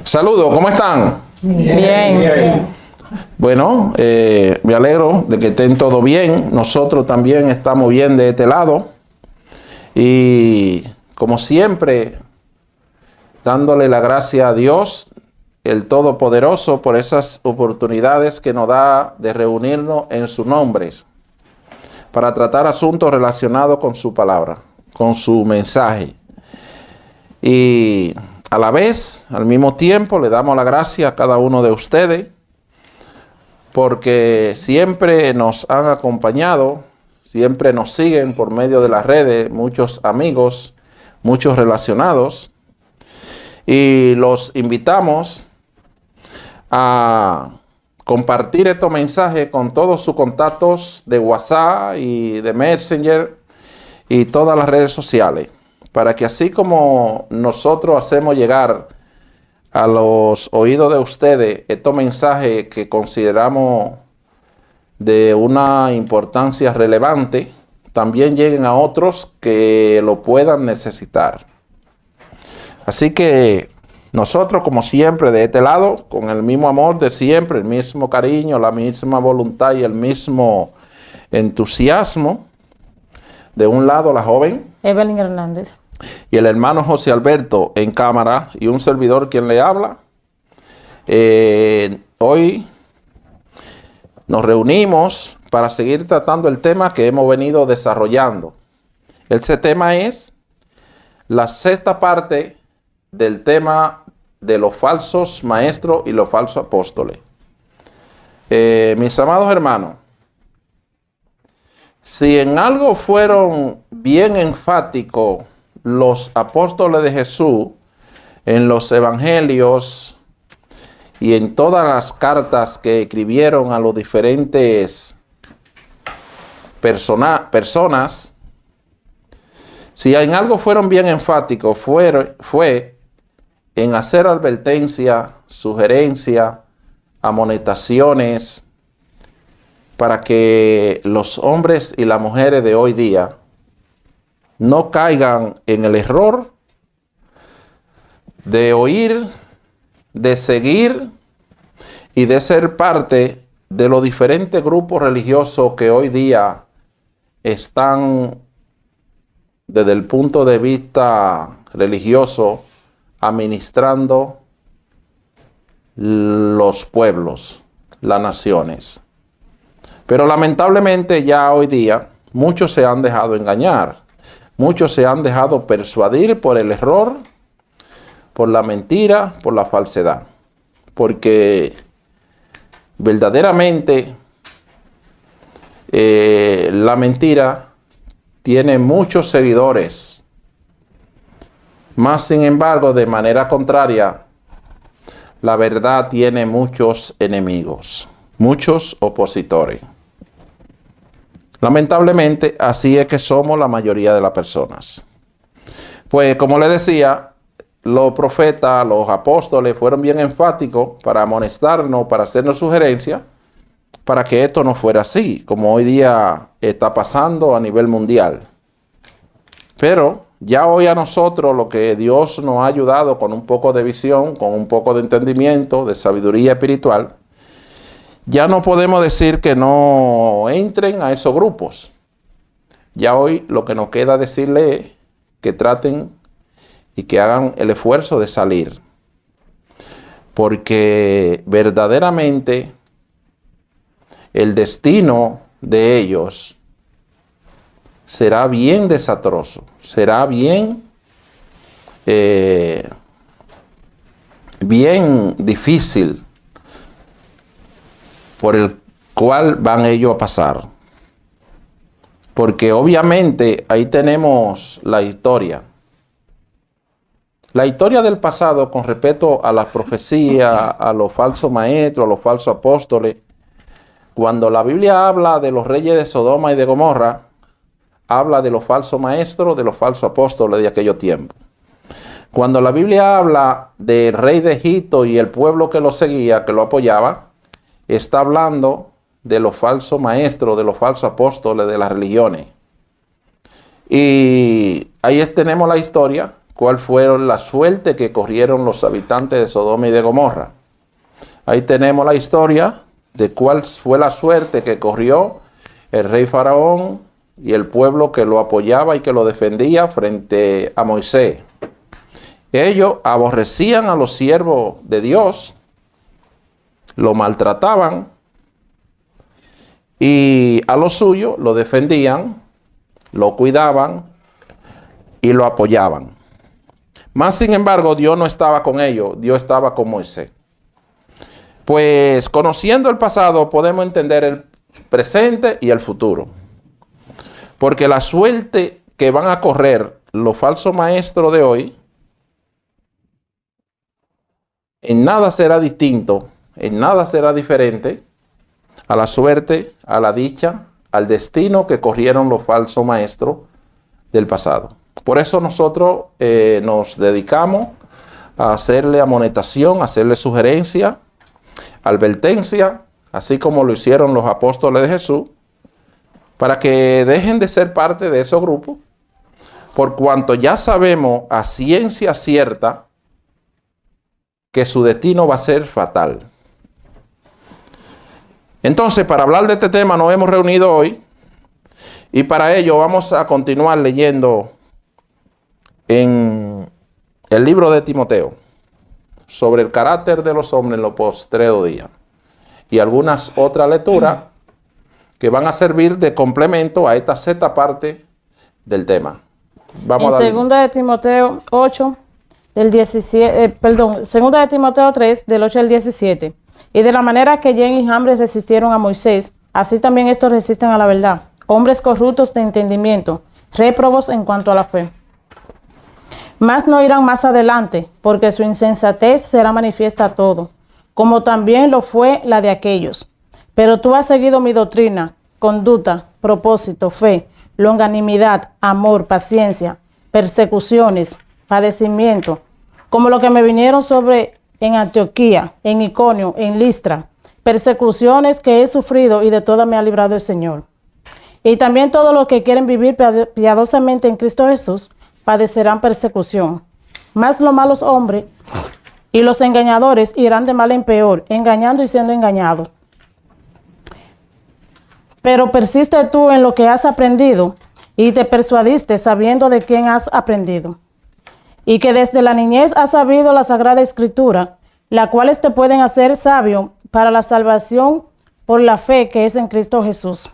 Saludos, ¿cómo están? Bien. Bueno, me alegro de que estén todo bien. Nosotros también estamos bien de este lado. Y como siempre, dándole la gracia a Dios, el Todopoderoso, por esas oportunidades que nos da de reunirnos en sus nombres para tratar asuntos relacionados con su palabra, con su mensaje. Y a la vez, al mismo tiempo, le damos la gracia a cada uno de ustedes porque siempre nos han acompañado, siempre nos siguen por medio de las redes, muchos amigos, muchos relacionados. Y los invitamos a compartir estos mensajes con todos sus contactos de WhatsApp y de Messenger y todas las redes sociales, para que así como nosotros hacemos llegar a los oídos de ustedes estos mensajes que consideramos de una importancia relevante, también lleguen a otros que lo puedan necesitar. Así que nosotros, como siempre, de este lado, con el mismo amor de siempre, el mismo cariño, la misma voluntad y el mismo entusiasmo. De un lado, la joven Evelyn Hernández. Y el hermano José Alberto en cámara y un servidor quien le habla. Hoy nos reunimos para seguir tratando el tema que hemos venido desarrollando. Ese tema es la sexta parte del tema de los falsos maestros y los falsos apóstoles. Mis amados hermanos, si en algo fueron bien enfáticos los apóstoles de Jesús en los evangelios y en todas las cartas que escribieron a los diferentes personas, si en algo fueron bien enfáticos fue en hacer advertencia, sugerencia, amonestaciones para que los hombres y las mujeres de hoy día no caigan en el error de oír, de seguir y de ser parte de los diferentes grupos religiosos que hoy día están desde el punto de vista religioso administrando los pueblos, las naciones. Pero lamentablemente ya hoy día muchos se han dejado engañar, muchos se han dejado persuadir por el error, por la mentira, por la falsedad. Porque verdaderamente la mentira tiene muchos seguidores. Más sin embargo, de manera contraria, la verdad tiene muchos enemigos, muchos opositores. Lamentablemente, así es que somos la mayoría de las personas. Pues, como les decía, los profetas, los apóstoles fueron bien enfáticos para amonestarnos, para hacernos sugerencias, para que esto no fuera así, como hoy día está pasando a nivel mundial. Pero ya hoy a nosotros lo que Dios nos ha ayudado con un poco de visión, con un poco de entendimiento, de sabiduría espiritual, ya no podemos decir que no entren a esos grupos. Ya hoy lo que nos queda decirle es que traten y que hagan el esfuerzo de salir. Porque verdaderamente el destino de ellos será bien desastroso, será bien difícil por el cual van ellos a pasar. Porque obviamente ahí tenemos la historia. La historia del pasado con respecto a las profecías, a los falsos maestros, a los falsos apóstoles. Cuando la Biblia habla de los reyes de Sodoma y de Gomorra, habla de los falsos maestros, de los falsos apóstoles de aquellos tiempos. Cuando la Biblia habla del rey de Egipto y el pueblo que lo seguía, que lo apoyaba, está hablando de los falsos maestros, de los falsos apóstoles de las religiones. Y ahí tenemos la historia, cuál fueron la suerte que corrieron los habitantes de Sodoma y de Gomorra. Ahí tenemos la historia de cuál fue la suerte que corrió el rey Faraón y el pueblo que lo apoyaba y que lo defendía frente a Moisés. Ellos aborrecían a los siervos de Dios, lo maltrataban y a lo suyo lo defendían, lo cuidaban y lo apoyaban. Más sin embargo, Dios no estaba con ellos, Dios estaba con Moisés. Pues conociendo el pasado podemos entender el presente y el futuro. Porque la suerte que van a correr los falsos maestros de hoy, en nada será distinto, en nada será diferente a la suerte, a la dicha, al destino que corrieron los falsos maestros del pasado. Por eso nosotros nos dedicamos a hacerle amonestación, a hacerle sugerencia, advertencia, así como lo hicieron los apóstoles de Jesús, para que dejen de ser parte de esos grupos, por cuanto ya sabemos a ciencia cierta que su destino va a ser fatal. Entonces, para hablar de este tema nos hemos reunido hoy, y para ello vamos a continuar leyendo en el libro de Timoteo sobre el carácter de los hombres en los postreros días, y algunas otras lecturas que van a servir de complemento a esta sexta parte del tema. Vamos en 2 de Timoteo 8, del 17, perdón, 2 de Timoteo 3, del 8 al 17. Y de la manera que Jen y Jambres resistieron a Moisés, así también estos resisten a la verdad. Hombres corruptos de entendimiento, réprobos en cuanto a la fe. Mas no irán más adelante, porque su insensatez será manifiesta a todo, como también lo fue la de aquellos. Pero tú has seguido mi doctrina, conducta, propósito, fe, longanimidad, amor, paciencia, persecuciones, padecimiento, como lo que me vinieron sobre en Antioquía, en Iconio, en Listra, persecuciones que he sufrido y de todas me ha librado el Señor. Y también todos los que quieren vivir piadosamente en Cristo Jesús padecerán persecución. Mas los malos hombres y los engañadores irán de mal en peor, engañando y siendo engañados. Pero persiste tú en lo que has aprendido y te persuadiste sabiendo de quién has aprendido. Y que desde la niñez has sabido la Sagrada Escritura, la cuales te pueden hacer sabio para la salvación por la fe que es en Cristo Jesús.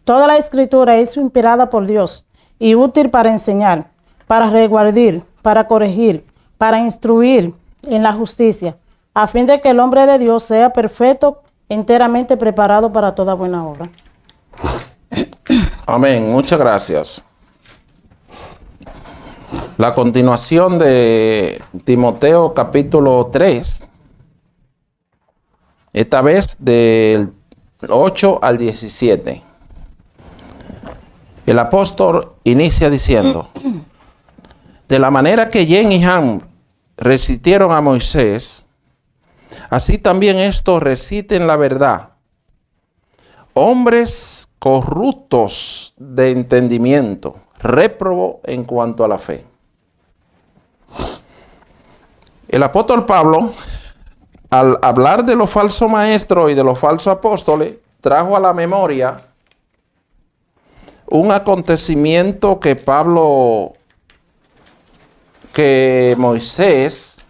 Toda la Escritura es inspirada por Dios y útil para enseñar, para reguardir, para corregir, para instruir en la justicia, a fin de que el hombre de Dios sea perfecto, enteramente preparado para toda buena obra. Amén. Muchas gracias. La continuación de Timoteo capítulo 3, esta vez del 8 al 17. El apóstol inicia diciendo: de la manera que Jen y Ham resistieron a Moisés, así también estos resisten la verdad. Hombres corruptos de entendimiento, réprobo en cuanto a la fe. El apóstol Pablo, al hablar de los falsos maestros y de los falsos apóstoles, trajo a la memoria un acontecimiento que Moisés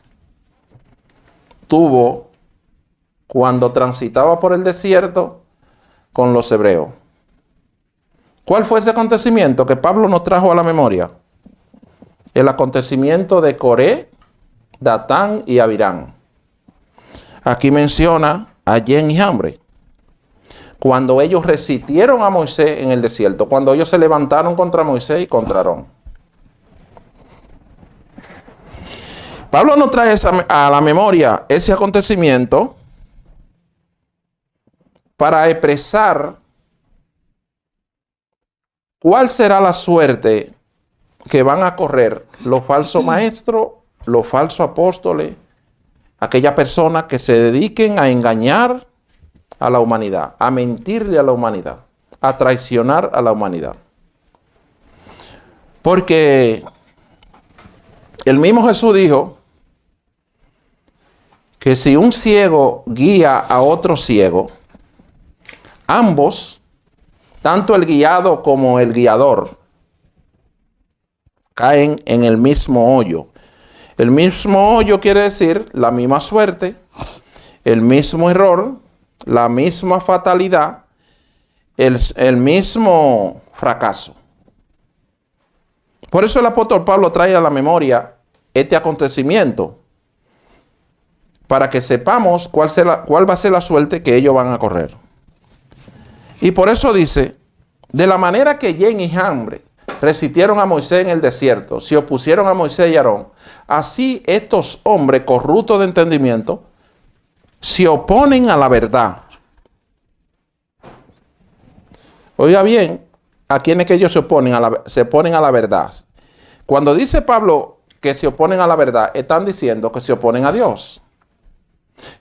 tuvo cuando transitaba por el desierto con los hebreos. ¿Cuál fue ese acontecimiento que Pablo nos trajo a la memoria? El acontecimiento de Coré, Datán y Abirán. Aquí menciona a Jen y Jambres. Cuando ellos resistieron a Moisés en el desierto, cuando ellos se levantaron contra Moisés y contra Aarón. Pablo nos trae a la memoria ese acontecimiento para expresar cuál será la suerte que van a correr los falsos maestros, los falsos apóstoles, aquellas personas que se dediquen a engañar a la humanidad, a mentirle a la humanidad, a traicionar a la humanidad. Porque El mismo Jesús dijo que si un ciego guía a otro ciego, ambos, tanto el guiado como el guiador, caen en el mismo hoyo. El mismo hoyo quiere decir la misma suerte, el mismo error, la misma fatalidad, el mismo fracaso. Por eso el apóstol Pablo trae a la memoria este acontecimiento, para que sepamos cuál va a ser la suerte que ellos van a correr. Y por eso dice, de la manera que Jen y Jambres resistieron a Moisés en el desierto, se opusieron a Moisés y Aarón, así estos hombres corruptos de entendimiento se oponen a la verdad. Oiga bien, ¿a quién es que ellos se oponen a la verdad? Cuando dice Pablo que se oponen a la verdad, están diciendo que se oponen a Dios,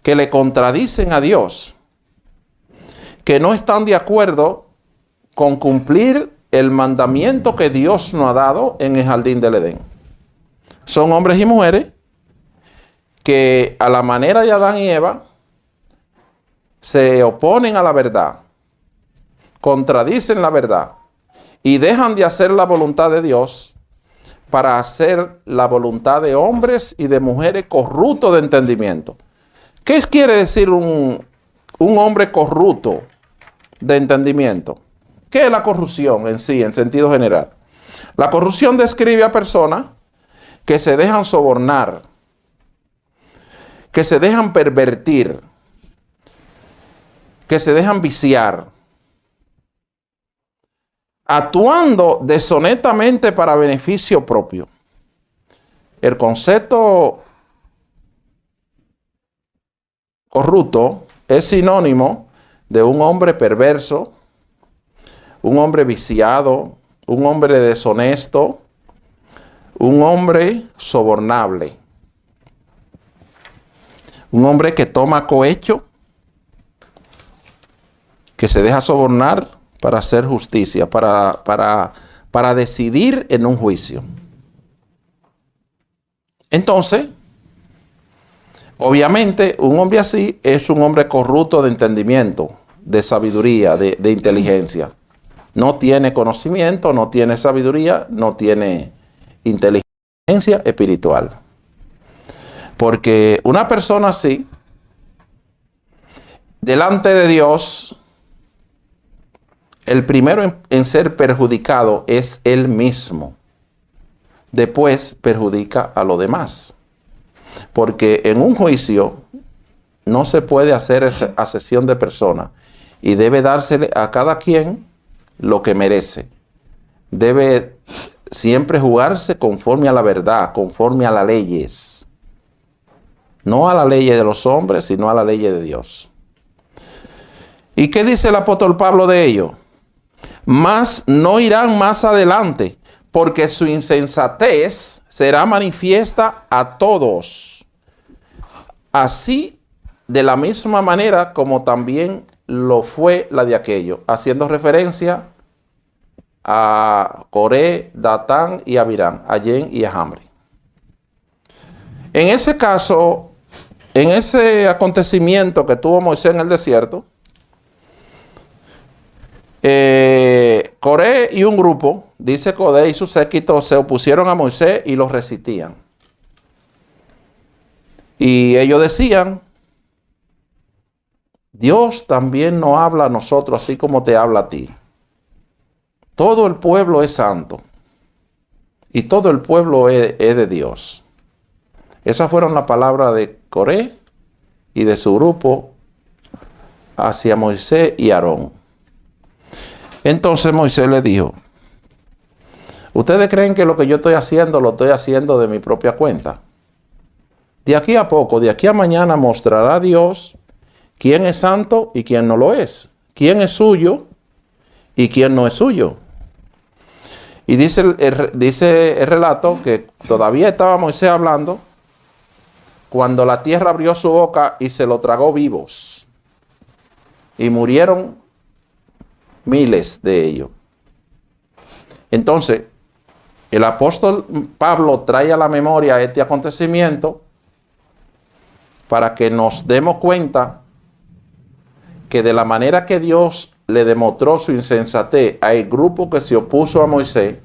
que le contradicen a Dios, que no están de acuerdo con cumplir el mandamiento que Dios nos ha dado en el jardín del Edén. Son hombres y mujeres que a la manera de Adán y Eva se oponen a la verdad, contradicen la verdad y dejan de hacer la voluntad de Dios para hacer la voluntad de hombres y de mujeres corruptos de entendimiento. ¿Qué quiere decir un hombre corrupto de entendimiento? ¿Qué es la corrupción en sí, en sentido general? La corrupción describe a personas que se dejan sobornar, que se dejan pervertir, que se dejan viciar, actuando deshonestamente para beneficio propio. El concepto corrupto es sinónimo de un hombre perverso, un hombre viciado, un hombre deshonesto, un hombre sobornable, un hombre que toma cohecho, que se deja sobornar para hacer justicia, para decidir en un juicio. Entonces, obviamente, un hombre así es un hombre corrupto de entendimiento, de sabiduría, de inteligencia. No tiene conocimiento, no tiene sabiduría, no tiene inteligencia espiritual. Porque una persona así, delante de Dios, el primero en ser perjudicado es él mismo. Después perjudica a los demás. Porque en un juicio no se puede hacer acepción de personas y debe dársele a cada quien lo que merece. Debe siempre jugarse conforme a la verdad, conforme a las leyes. No a la ley de los hombres, sino a la ley de Dios. ¿Y qué dice el apóstol Pablo de ello? Mas no irán más adelante, porque su insensatez será manifiesta a todos. Así, de la misma manera como también lo fue la de aquello, haciendo referencia a Coré, Datán y Abirán, a Jen y a Jambres. En ese caso, en ese acontecimiento que tuvo Moisés en el desierto, Coré y un grupo, dice Coré y su séquito, se opusieron a Moisés y los resistían. Y ellos decían, Dios también nos habla a nosotros así como te habla a ti. Todo el pueblo es santo y todo el pueblo es de Dios. Esas fueron las palabras de Coré y de su grupo hacia Moisés y Aarón. Entonces Moisés le dijo, ¿ustedes creen que lo que yo estoy haciendo lo estoy haciendo de mi propia cuenta? De aquí a poco, de aquí a mañana mostrará Dios quién es santo y quién no lo es. Quién es suyo y quién no es suyo. Y dice el relato que todavía estaba Moisés hablando cuando la tierra abrió su boca y se lo tragó vivos. Y murieron miles de ellos. Entonces, El apóstol Pablo trae a la memoria este acontecimiento para que nos demos cuenta que de la manera que Dios le demostró su insensatez al grupo que se opuso a Moisés,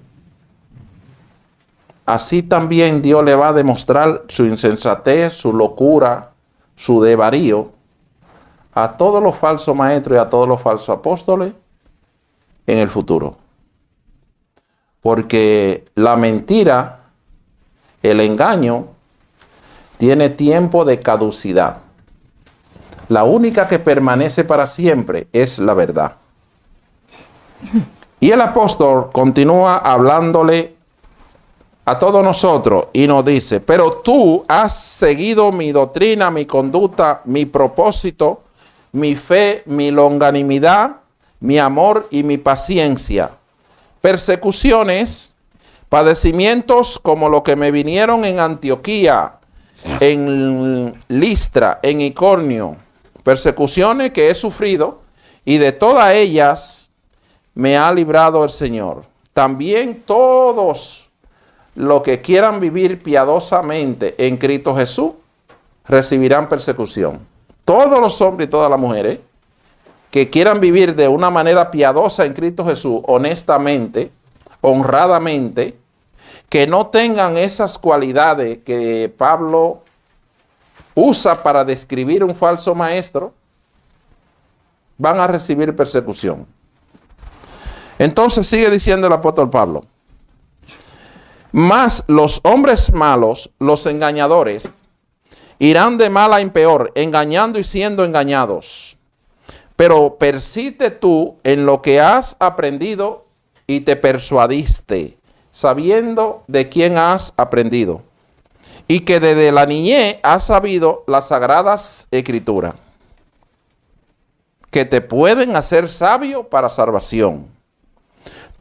así también Dios le va a demostrar su insensatez, su locura, su desvarío a todos los falsos maestros y a todos los falsos apóstoles en el futuro. Porque la mentira, el engaño, tiene tiempo de caducidad. La única que permanece para siempre es la verdad. Y el apóstol continúa hablándole a todos nosotros y nos dice: pero tú has seguido mi doctrina, mi conducta, mi propósito, mi fe, mi longanimidad, mi amor y mi paciencia. Persecuciones, padecimientos como lo que me vinieron en Antioquía, en Listra, en Iconio, persecuciones que he sufrido, y de todas ellas me ha librado el Señor. También todos los que quieran vivir piadosamente en Cristo Jesús recibirán persecución. Todos los hombres y todas las mujeres que quieran vivir de una manera piadosa en Cristo Jesús, honestamente, honradamente, que no tengan esas cualidades que Pablo usa para describir un falso maestro, van a recibir persecución. Entonces sigue diciendo el apóstol Pablo: mas los hombres malos, los engañadores, irán de mal en peor, engañando y siendo engañados. Pero persiste tú en lo que has aprendido y te persuadiste, sabiendo de quién has aprendido, y que desde la niñez has sabido las sagradas escrituras, que te pueden hacer sabio para salvación.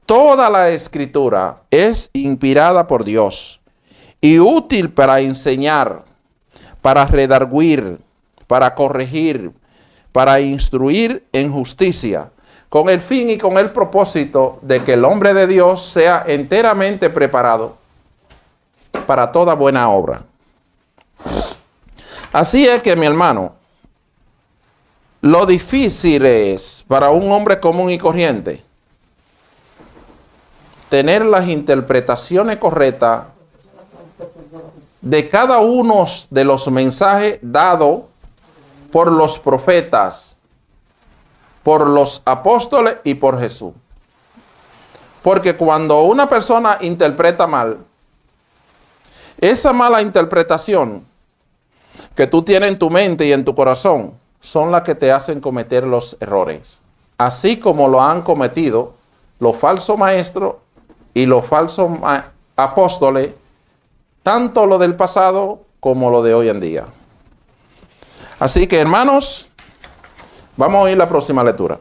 Toda la escritura es inspirada por Dios y útil para enseñar, para redarguir, para corregir, para instruir en justicia, con el fin y con el propósito de que el hombre de Dios sea enteramente preparado para toda buena obra. Así es que, mi hermano, lo difícil es para un hombre común y corriente tener las interpretaciones correctas de cada uno de los mensajes dados por los profetas, por los apóstoles y por Jesús. Porque cuando una persona interpreta mal, esa mala interpretación que tú tienes en tu mente y en tu corazón son las que te hacen cometer los errores. Así como lo han cometido los falsos maestros y los falsos apóstoles, tanto lo del pasado como lo de hoy en día. Así que, hermanos, vamos a ir a la próxima lectura.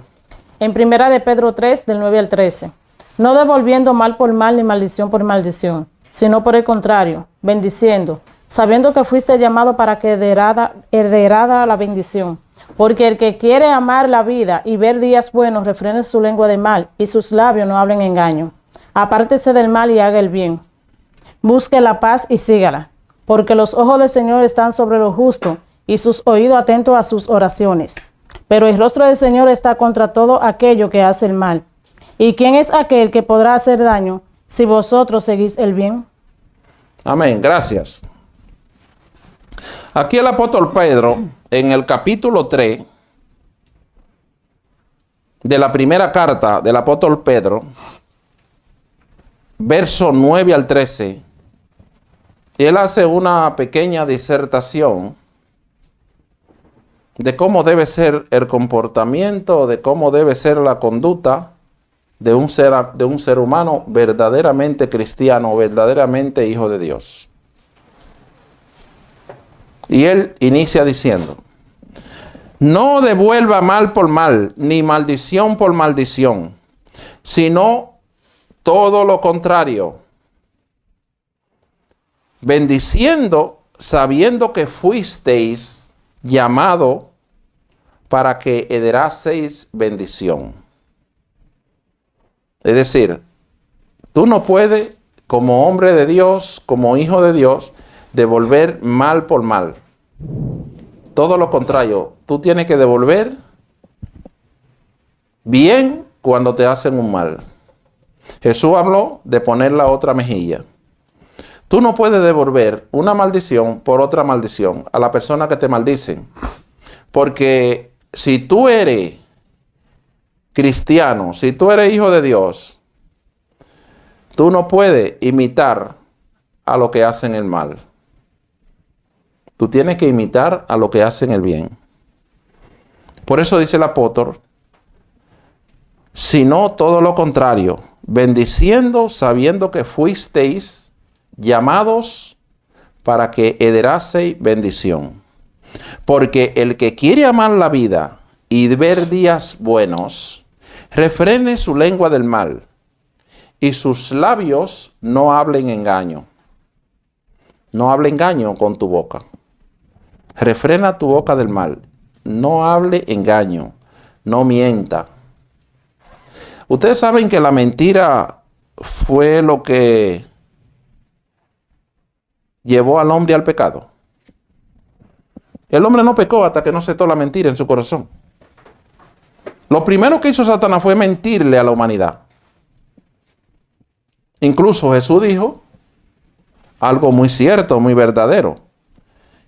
En primera de Pedro 3, del 9 al 13. No devolviendo mal por mal ni maldición por maldición, sino por el contrario, bendiciendo, sabiendo que fuiste llamado para que heredara la bendición. Porque el que quiere amar la vida y ver días buenos, refrene su lengua de mal y sus labios no hablen engaño. Apártese del mal y haga el bien. Busque la paz y sígala, porque los ojos del Señor están sobre los justos y sus oídos atentos a sus oraciones. Pero el rostro del Señor está contra todo aquello que hace el mal. ¿Y quién es aquel que podrá hacer daño si vosotros seguís el bien? Amén, gracias. Aquí el apóstol Pedro, en el capítulo 3 de la primera carta del apóstol Pedro, verso 9 al 13, él hace una pequeña disertación de cómo debe ser el comportamiento, de cómo debe ser la conducta de un ser humano verdaderamente cristiano, verdaderamente hijo de Dios. Y él inicia diciendo: no devuelva mal por mal, ni maldición por maldición, sino todo lo contrario, bendiciendo, sabiendo que fuisteis llamado para que heredaseis bendición. Es decir, tú no puedes como hombre de Dios, como hijo de Dios, devolver mal por mal. Todo lo contrario, tú tienes que devolver bien cuando te hacen un mal. Jesús habló de poner la otra mejilla. Tú no puedes devolver una maldición por otra maldición a la persona que te maldicen. Porque si tú eres cristiano, si tú eres hijo de Dios, tú no puedes imitar a lo que hacen el mal. Tú tienes que imitar a lo que hacen el bien. Por eso dice el apóstol, sino todo lo contrario, bendiciendo sabiendo que fuisteis llamados para que herederáis bendición. Porque el que quiere amar la vida y ver días buenos, refrene su lengua del mal, y sus labios no hablen engaño. No hable engaño con tu boca. Refrena tu boca del mal. No hable engaño. No mienta. Ustedes saben que la mentira fue lo que llevó al hombre al pecado. El hombre no pecó hasta que no aceptó la mentira en su corazón. Lo primero que hizo Satanás fue mentirle a la humanidad. Incluso Jesús dijo algo muy cierto, muy verdadero,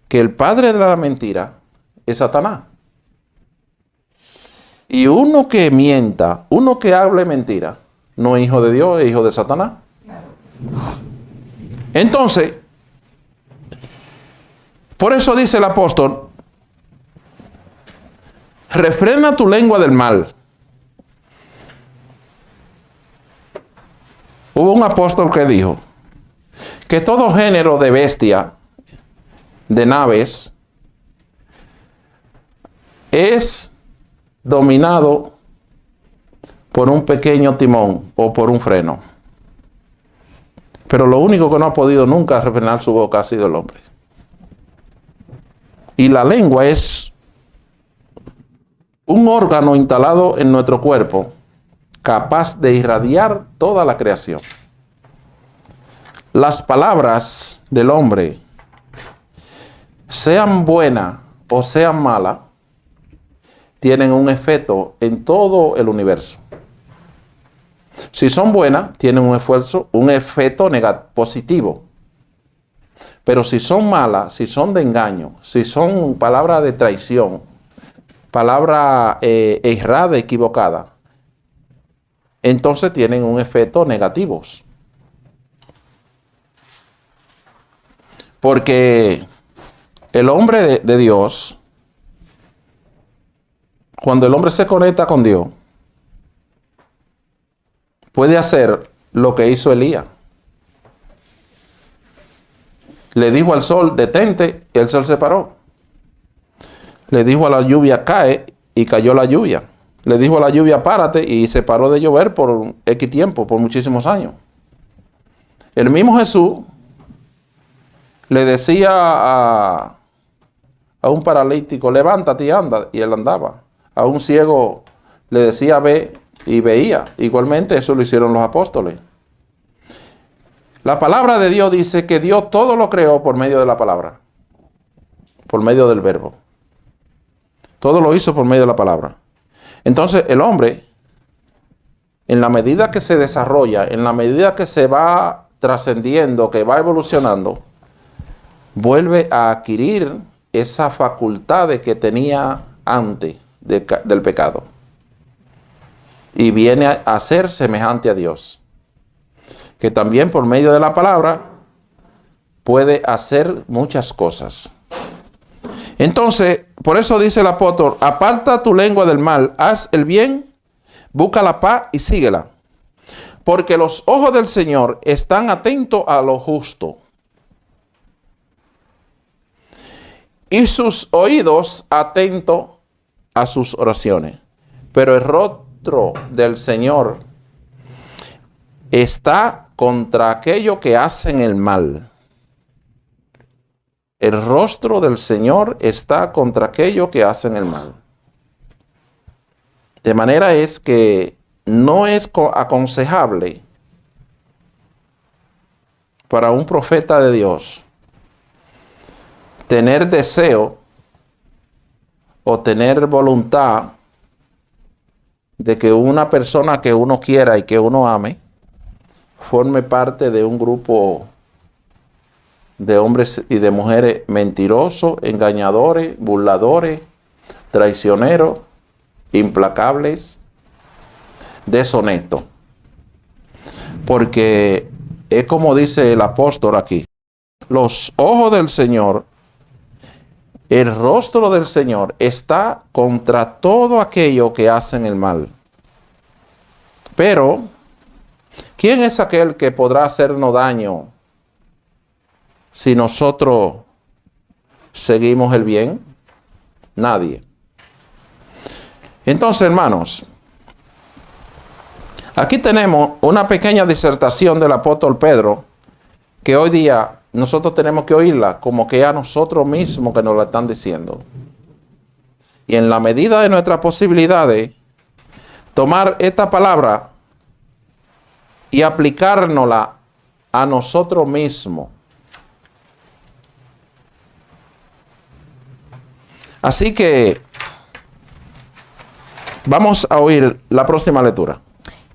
que el padre de la mentira es Satanás. Y uno que mienta, uno que hable mentira, no es hijo de Dios, es hijo de Satanás. Entonces, por eso dice el apóstol, refrena tu lengua del mal. Hubo un apóstol que dijo que todo género de bestia, de naves, es dominado por un pequeño timón o por un freno. Pero lo único que no ha podido nunca refrenar su boca ha sido el hombre. Y la lengua es un órgano instalado en nuestro cuerpo capaz de irradiar toda la creación. Las palabras del hombre, sean buenas o sean malas, tienen un efecto en todo el universo. Si son buenas, tienen un efecto positivo. Pero si son malas, si son de engaño, si son palabras de traición, palabra errada, equivocada, entonces tienen un efecto negativos. Porque el hombre de Dios, cuando el hombre se conecta con Dios, puede hacer lo que hizo Elías. Le dijo al sol, detente, y el sol se paró. Le dijo a la lluvia, cae, y cayó la lluvia. Le dijo a la lluvia, párate, y se paró de llover por X tiempo, por muchísimos años. El mismo Jesús le decía a un paralítico, levántate y anda, y él andaba. A un ciego le decía, ve, y veía. Igualmente eso lo hicieron los apóstoles. La palabra de Dios dice que Dios todo lo creó por medio de la palabra, por medio del verbo. Todo lo hizo por medio de la palabra. Entonces el hombre, en la medida que se desarrolla, en la medida que se va trascendiendo, que va evolucionando, vuelve a adquirir esa facultad que tenía antes del pecado. Y viene a ser semejante a Dios. Que también por medio de la palabra puede hacer muchas cosas. Entonces, por eso dice el apóstol, aparta tu lengua del mal, haz el bien, busca la paz y síguela. Porque los ojos del Señor están atentos a lo justo, y sus oídos atentos a sus oraciones. Pero el rostro del Señor está contra aquellos que hacen el mal. El rostro del Señor está contra aquellos que hacen el mal. De manera es que no es aconsejable para un profeta de Dios tener deseo o tener voluntad de que una persona que uno quiera y que uno ame forme parte de un grupo de hombres y de mujeres mentirosos, engañadores, burladores, traicioneros, implacables, deshonestos. Porque es como dice el apóstol aquí, los ojos del Señor, el rostro del Señor está contra todo aquello que hacen el mal. Pero, ¿quién es aquel que podrá hacernos daño si nosotros seguimos el bien? Nadie. Entonces, hermanos, aquí tenemos una pequeña disertación del apóstol Pedro que hoy día nosotros tenemos que oírla como que a nosotros mismos que nos la están diciendo. Y en la medida de nuestras posibilidades, tomar esta palabra y aplicárnosla a nosotros mismos. Así que vamos a oír la próxima lectura.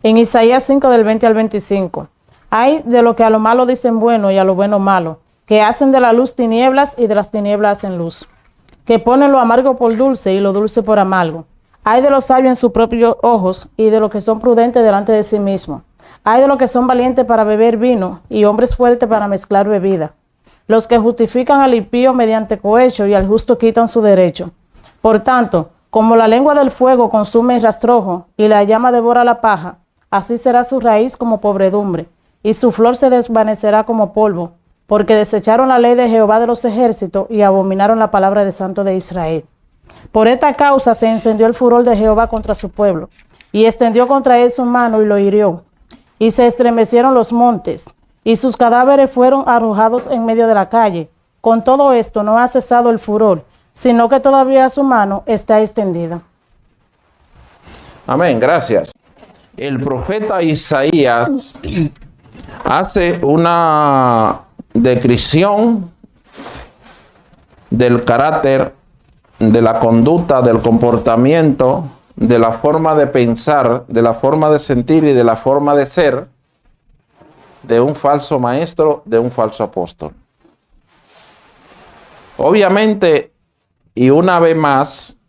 En Isaías 5 del 20 al 25. Hay de lo que a lo malo dicen bueno y a lo bueno malo, que hacen de la luz tinieblas y de las tinieblas hacen luz, que ponen lo amargo por dulce y lo dulce por amargo. Hay de los sabios en sus propios ojos y de los que son prudentes delante de sí mismos. Hay de los que son valientes para beber vino y hombres fuertes para mezclar bebida. Los que justifican al impío mediante cohecho y al justo quitan su derecho. Por tanto, como la lengua del fuego consume el rastrojo y la llama devora la paja, así será su raíz como pobredumbre, y su flor se desvanecerá como polvo, porque desecharon la ley de Jehová de los ejércitos y abominaron la palabra del Santo de Israel. Por esta causa se encendió el furor de Jehová contra su pueblo, y extendió contra él su mano y lo hirió. Y se estremecieron los montes, y sus cadáveres fueron arrojados en medio de la calle. Con todo esto no ha cesado el furor, sino que todavía su mano está extendida. Amén, gracias. El profeta Isaías hace una descripción del carácter, de la conducta, del comportamiento, de la forma de pensar, de la forma de sentir y de la forma de ser de un falso maestro, de un falso apóstol. Obviamente, y una vez más,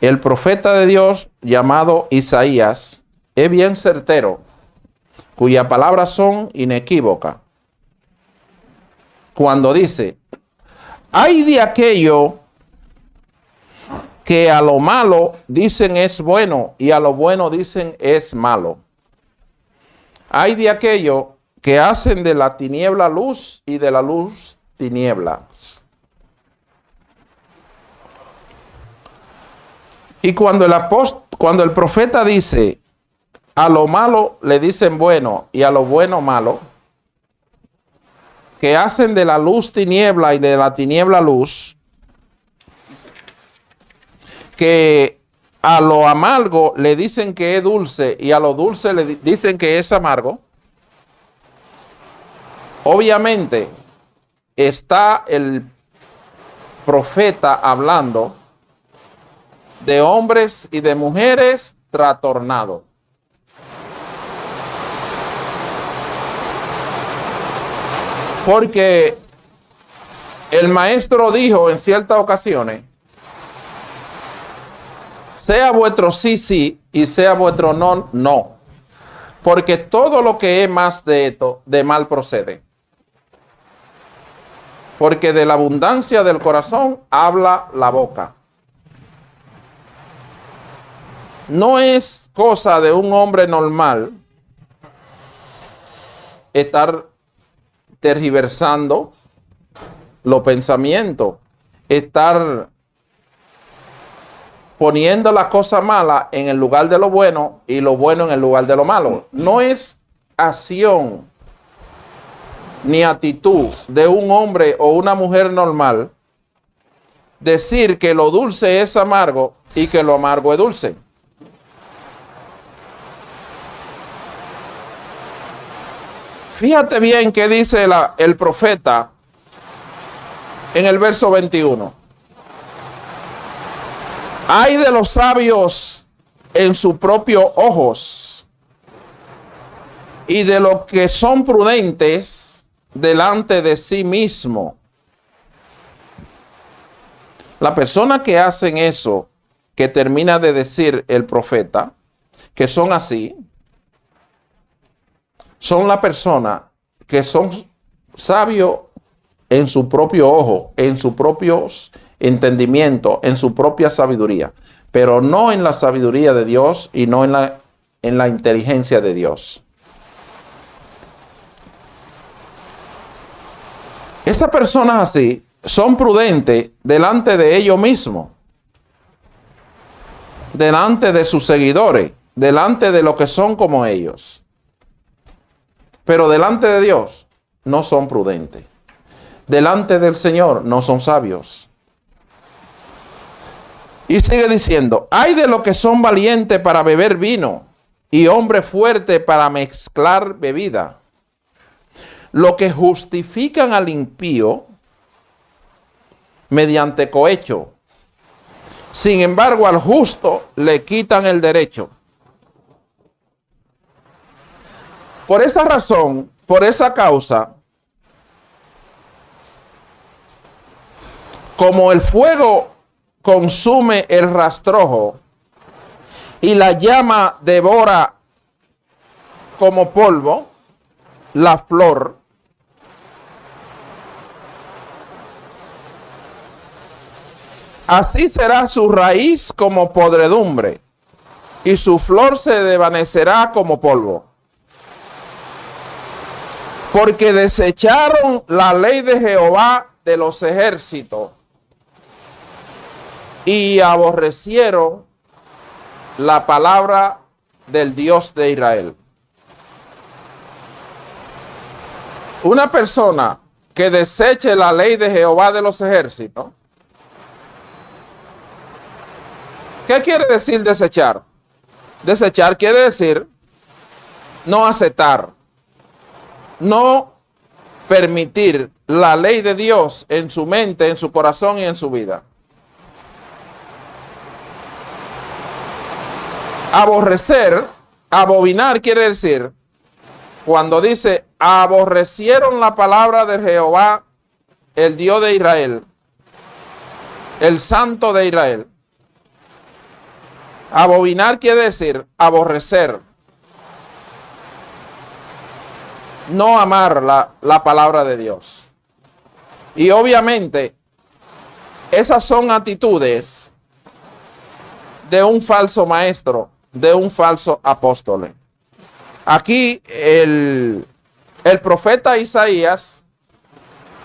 el profeta de Dios llamado Isaías es bien certero, cuyas palabras son inequívocas. Cuando dice, hay de aquello que a lo malo dicen es bueno y a lo bueno dicen es malo. Hay de aquello que hacen de la tiniebla luz y de la luz tinieblas. Y cuando el profeta dice, a lo malo le dicen bueno y a lo bueno malo, que hacen de la luz tiniebla y de la tiniebla luz, que a lo amargo le dicen que es dulce y a lo dulce le dicen que es amargo, obviamente está el profeta hablando de hombres y de mujeres trastornados. Porque el maestro dijo en ciertas ocasiones, sea vuestro sí, sí, y sea vuestro no, no. Porque todo lo que es más de esto, de mal procede. Porque de la abundancia del corazón habla la boca. No es cosa de un hombre normal estar tergiversando los pensamientos, estar poniendo la cosa mala en el lugar de lo bueno y lo bueno en el lugar de lo malo. No es acción ni actitud de un hombre o una mujer normal decir que lo dulce es amargo y que lo amargo es dulce. Fíjate bien qué dice el profeta en el verso 21. Ay de los sabios en sus propios ojos y de los que son prudentes delante de sí mismo. La persona que hacen eso, que termina de decir el profeta, que son así, son la persona que son sabios en su propio ojo, en sus propios entendimientos, en su propia sabiduría, pero no en la sabiduría de Dios y no en la inteligencia de Dios. Estas personas así son prudentes delante de ellos mismos, delante de sus seguidores, delante de los que son como ellos. Pero delante de Dios no son prudentes. Delante del Señor no son sabios. Y sigue diciendo, hay de los que son valientes para beber vino y hombres fuertes para mezclar bebida. Los que justifican al impío mediante cohecho. Sin embargo, al justo le quitan el derecho. Por esa razón, por esa causa, como el fuego consume el rastrojo y la llama devora como polvo la flor, así será su raíz como podredumbre y su flor se desvanecerá como polvo. Porque desecharon la ley de Jehová de los ejércitos y aborrecieron la palabra del Dios de Israel. Una persona que deseche la ley de Jehová de los ejércitos, ¿qué quiere decir desechar? Desechar quiere decir no aceptar, no permitir la ley de Dios en su mente, en su corazón y en su vida. Aborrecer, abominar quiere decir, cuando dice aborrecieron la palabra de Jehová, el Dios de Israel, el Santo de Israel. Abominar quiere decir aborrecer, no amar la palabra de Dios. Y obviamente esas son actitudes de un falso maestro, de un falso apóstol. Aquí el profeta Isaías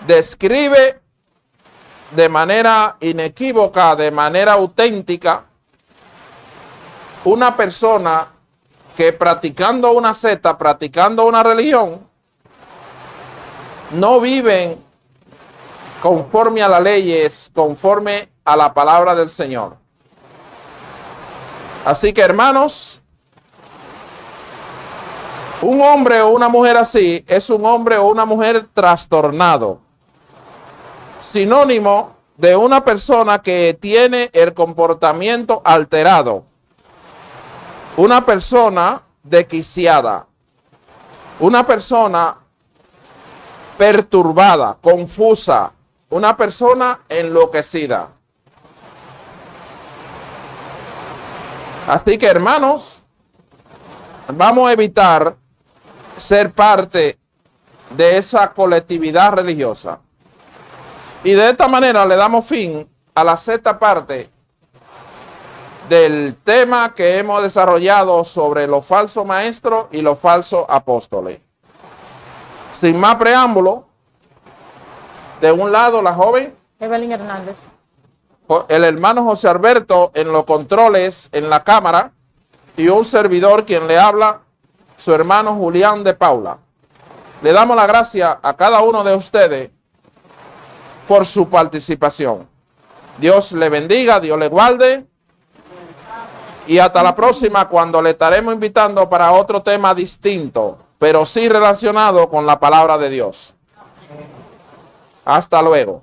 describe de manera inequívoca, de manera auténtica, una persona que practicando una secta, practicando una religión, no viven conforme a las leyes, conforme a la palabra del Señor. Así que, hermanos, un hombre o una mujer así es un hombre o una mujer trastornado, sinónimo de una persona que tiene el comportamiento alterado, una persona desquiciada, una persona perturbada, confusa, una persona enloquecida. Así que, hermanos, vamos a evitar ser parte de esa colectividad religiosa. Y de esta manera le damos fin a la sexta parte del tema que hemos desarrollado sobre los falsos maestros y los falsos apóstoles. Sin más preámbulo, de un lado la joven Evelyn Hernández, el hermano José Alberto en los controles, en la cámara, y un servidor quien le habla, su hermano Julián de Paula. Le damos la gracia a cada uno de ustedes por su participación. Dios le bendiga, Dios le guarde. Y hasta la próxima, cuando le estaremos invitando para otro tema distinto. pero sí relacionado con la palabra de Dios. Hasta luego.